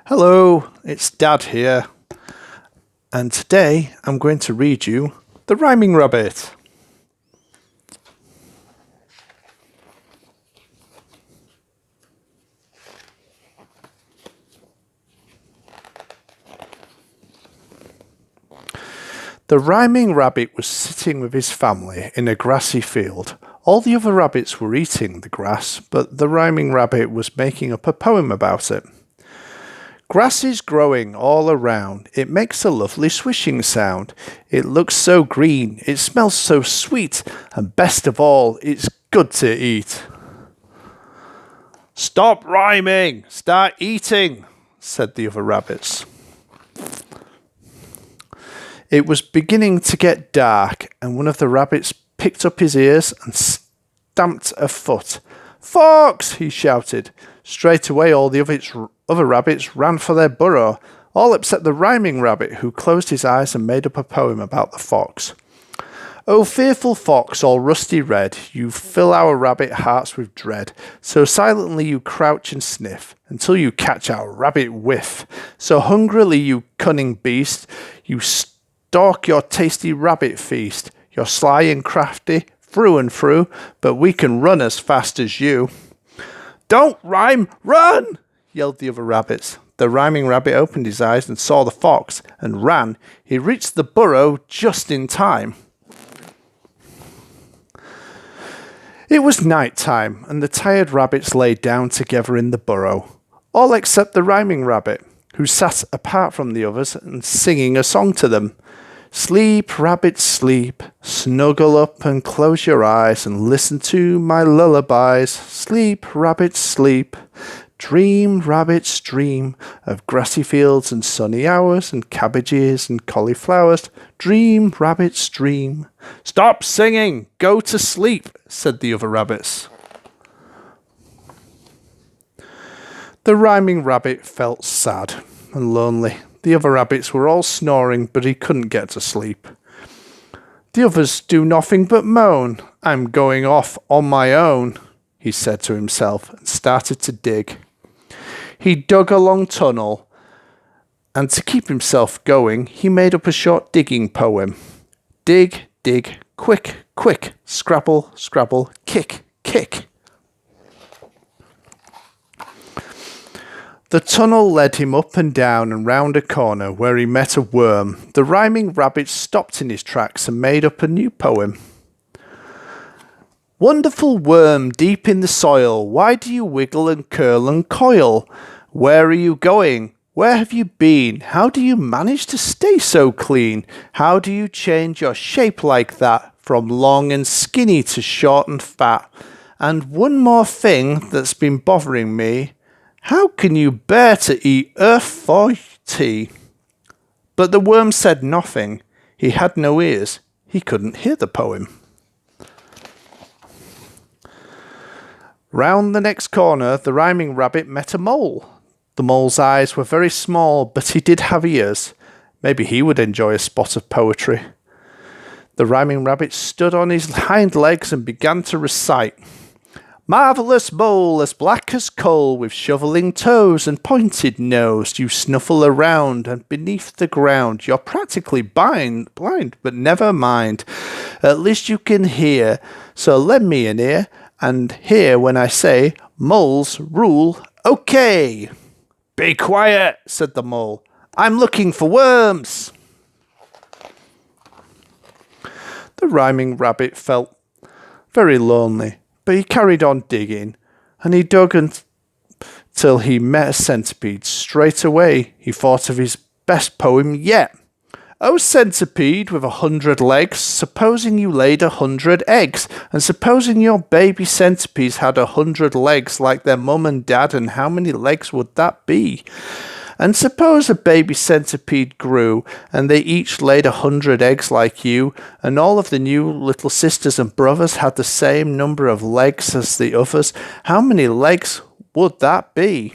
Hello, it's Dad here, and today I'm going to read you The Rhyming Rabbit. The Rhyming Rabbit was sitting with his family in a grassy field. All the other rabbits were eating the grass, but the Rhyming Rabbit was making up a poem about it. Grass is growing all around. It makes a lovely swishing sound. It looks so green. It smells so sweet. And best of all, it's good to eat. Stop rhyming. Start eating, said the other rabbits. It was beginning to get dark, and one of the rabbits picked up his ears and stamped a foot. Fox! He shouted. Straight away all the other rabbits ran for their burrow, all except the Rhyming Rabbit, who closed his eyes and made up a poem about the fox. "O fearful fox, all rusty red, you fill our rabbit hearts with dread. So silently you crouch and sniff, until you catch our rabbit whiff. So hungrily, you cunning beast, you stalk your tasty rabbit feast. You're sly and crafty, through and through, but we can run as fast as you." "Don't rhyme, run!" yelled the other rabbits. The Rhyming Rabbit opened his eyes and saw the fox, and ran. He reached the burrow just in time. It was night time, and the tired rabbits lay down together in the burrow, all except the Rhyming Rabbit, who sat apart from the others and singing a song to them. "Sleep, rabbit, sleep, snuggle up and close your eyes and listen to my lullabies. Sleep, rabbit, sleep, dream, rabbits, dream of grassy fields and sunny hours and cabbages and cauliflowers. Dream, rabbits, dream." "Stop singing, go to sleep," said the other rabbits. The Rhyming Rabbit felt sad and lonely. The other rabbits were all snoring, but he couldn't get to sleep. "The others do nothing but moan. I'm going off on my own," he said to himself, and started to dig. He dug a long tunnel, and to keep himself going, he made up a short digging poem. Dig, dig, quick, quick, scrabble, scrabble, kick, kick. The tunnel led him up and down and round a corner where he met a worm. The Rhyming Rabbit stopped in his tracks and made up a new poem. "Wonderful worm deep in the soil, why do you wiggle and curl and coil? Where are you going? Where have you been? How do you manage to stay so clean? How do you change your shape like that, from long and skinny to short and fat? And one more thing that's been bothering me. How can you bear to eat earth for tea?" But the worm said nothing. He had no ears. He couldn't hear the poem. Round the next corner, the Rhyming Rabbit met a mole. The mole's eyes were very small, but he did have ears. Maybe he would enjoy a spot of poetry. The Rhyming Rabbit stood on his hind legs and began to recite. "Marvellous mole, as black as coal, with shoveling toes and pointed nose. You snuffle around, and beneath the ground you're practically blind, but never mind. At least you can hear, so lend me an ear, and hear when I say, moles rule okay." "Be quiet," said the mole. "I'm looking for worms." The Rhyming Rabbit felt very lonely. But he carried on digging, and he dug until he met a centipede. Straight away he thought of his best poem yet. "O centipede with 100 legs, supposing you laid 100 eggs, and supposing your baby centipedes had 100 legs like their mum and dad, and how many legs would that be? And suppose a baby centipede grew, and they each laid 100 eggs like you, and all of the new little sisters and brothers had the same number of legs as the others. How many legs would that be?"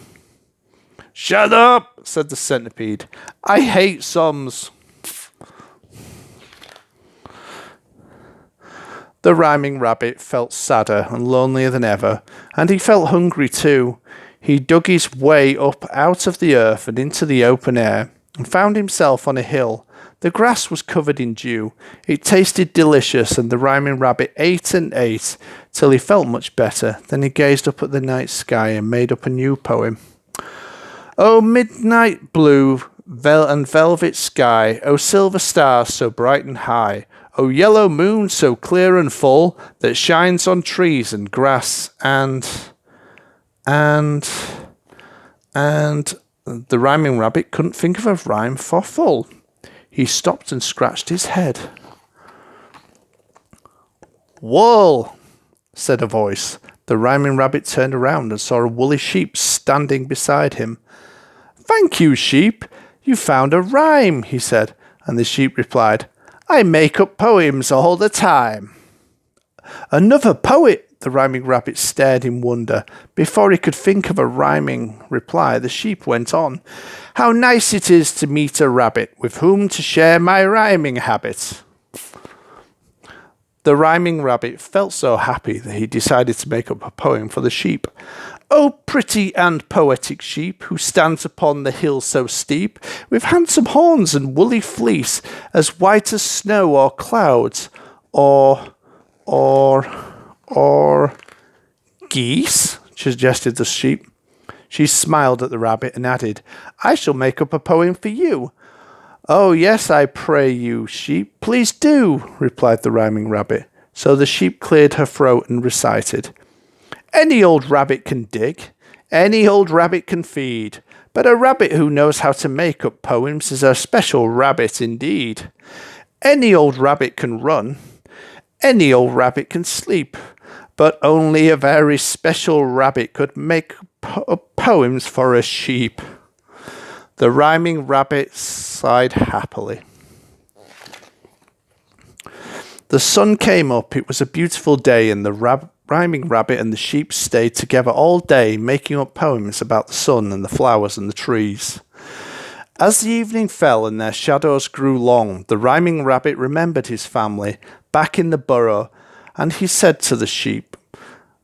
"Shut up," said the centipede. "I hate sums." The Rhyming Rabbit felt sadder and lonelier than ever, and he felt hungry too. He dug his way up out of the earth and into the open air, and found himself on a hill. The grass was covered in dew. It tasted delicious, and the rhyming rabbit ate and ate till he felt much better. Then he gazed up at the night sky and made up a new poem. O midnight blue and velvet sky, O silver stars so bright and high, O yellow moon so clear and full, that shines on trees and grass and the rhyming rabbit couldn't think of a rhyme for full. He stopped and scratched his head. Wool, said a voice. The rhyming rabbit turned around and saw a woolly sheep standing beside him. Thank you, sheep. You found a rhyme, he said, and the sheep replied, I make up poems all the time. Another poet, the rhyming rabbit stared in wonder. Before he could think of a rhyming reply, the sheep went on. How nice it is to meet a rabbit with whom to share my rhyming habit. The rhyming rabbit felt so happy that he decided to make up a poem for the sheep. O pretty and poetic sheep, who stands upon the hill so steep, with handsome horns and woolly fleece, as white as snow or clouds, or geese, suggested the sheep. She smiled at the rabbit and added, I shall make up a poem for you. Oh, yes, I pray you, sheep, please do, replied the rhyming rabbit. So the sheep cleared her throat and recited, Any old rabbit can dig, any old rabbit can feed, but a rabbit who knows how to make up poems is a special rabbit indeed. Any old rabbit can run, any old rabbit can sleep, but only a very special rabbit could make poems for a sheep. The rhyming rabbit sighed happily. The sun came up. It was a beautiful day, and the rhyming rabbit and the sheep stayed together all day, making up poems about the sun and the flowers and the trees. As the evening fell and their shadows grew long, the rhyming rabbit remembered his family back in the burrow, and he said to the sheep,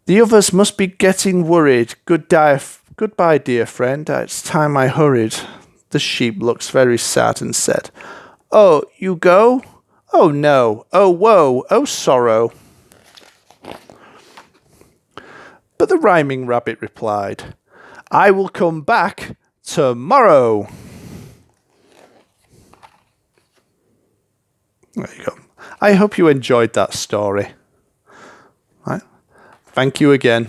The others must be getting worried. Goodbye, dear friend. It's time I hurried. The sheep looked very sad and said, Oh, you go? Oh, no. Oh, woe. Oh, sorrow. But the rhyming rabbit replied, I will come back tomorrow. There you go. I hope you enjoyed that story. Right. Thank you again.